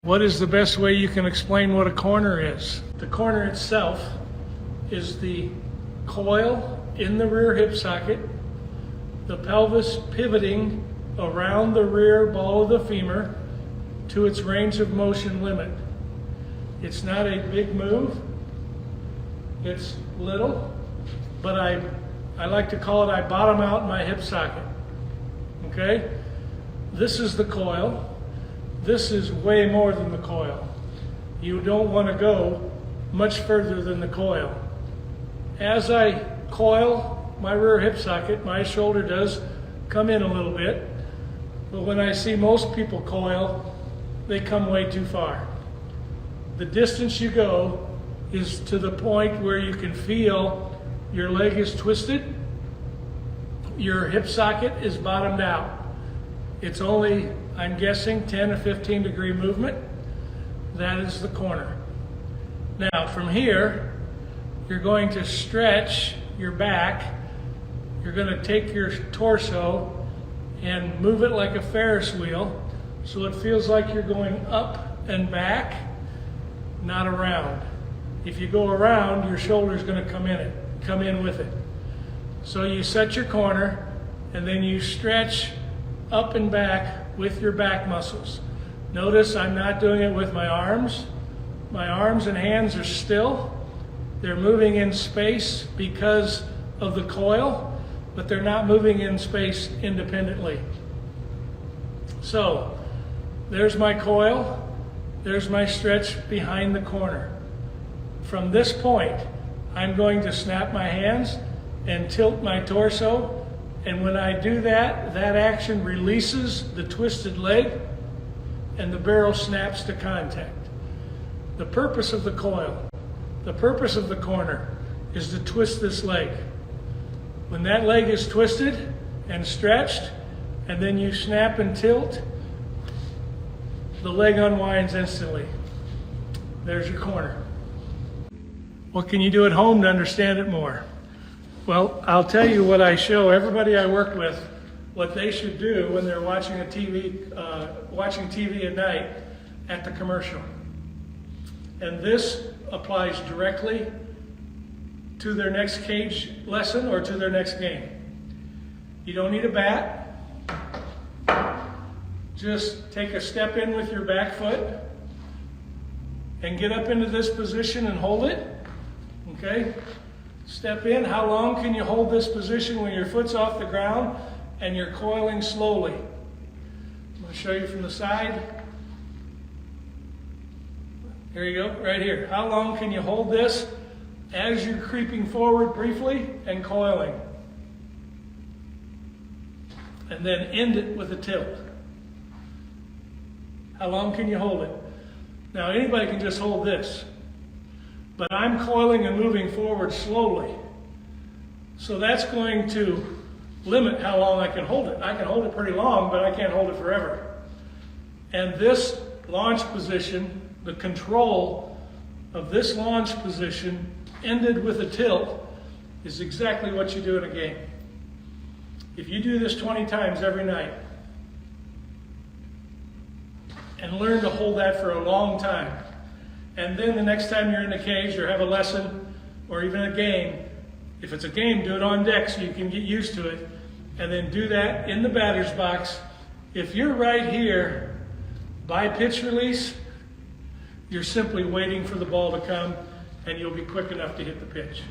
What is the best way you can explain what a corner is? The corner itself is the coil in the rear hip socket, the pelvis pivoting around the rear ball of the femur to its range of motion limit. It's not a big move, it's little, but I like to call it I bottom out my hip socket. Okay? This is the coil. This is way more than the coil. You don't want to go much further than the coil. As I coil my rear hip socket, my shoulder does come in a little bit, but when I see most people coil, they come way too far. The distance you go is to the point where you can feel your leg is twisted, your hip socket is bottomed out. It's only, I'm guessing, 10 or 15 degree movement. That is the corner. Now from here, you're going to stretch your back. You're going to take your torso and move it like a Ferris wheel so it feels like you're going up and back, not around. If you go around, your shoulder's going to come in with it. So you set your corner and then you stretch up and back with your back muscles. Notice I'm not doing it with my arms. My arms and hands are still. They're moving in space because of the coil, but they're not moving in space independently. So there's my coil. There's my stretch behind the corner. From this point, I'm going to snap my hands and tilt my torso. And when I do that, that action releases the twisted leg and the barrel snaps to contact. The purpose of the coil, the purpose of the corner is to twist this leg. When that leg is twisted and stretched, and then you snap and tilt, the leg unwinds instantly. There's your corner. What can you do at home to understand it more? Well, I'll tell you what I show everybody I work with, what they should do when they're watching TV at night at the commercial. And this applies directly to their next cage lesson or to their next game. You don't need a bat. Just take a step in with your back foot and get up into this position and hold it. Okay? Step in. How long can you hold this position when your foot's off the ground and you're coiling slowly? I'm going to show you from the side. Here you go, right here. How long can you hold this as you're creeping forward briefly and coiling? And then end it with a tilt. How long can you hold it? Now anybody can just hold this. But I'm coiling and moving forward slowly. So that's going to limit how long I can hold it. I can hold it pretty long, but I can't hold it forever. And this launch position, the control of this launch position ended with a tilt, is exactly what you do in a game. If you do this 20 times every night and learn to hold that for a long time, and then the next time you're in the cage or have a lesson or even a game, if it's a game, do it on deck so you can get used to it. And then do that in the batter's box. If you're right here by pitch release, you're simply waiting for the ball to come and you'll be quick enough to hit the pitch.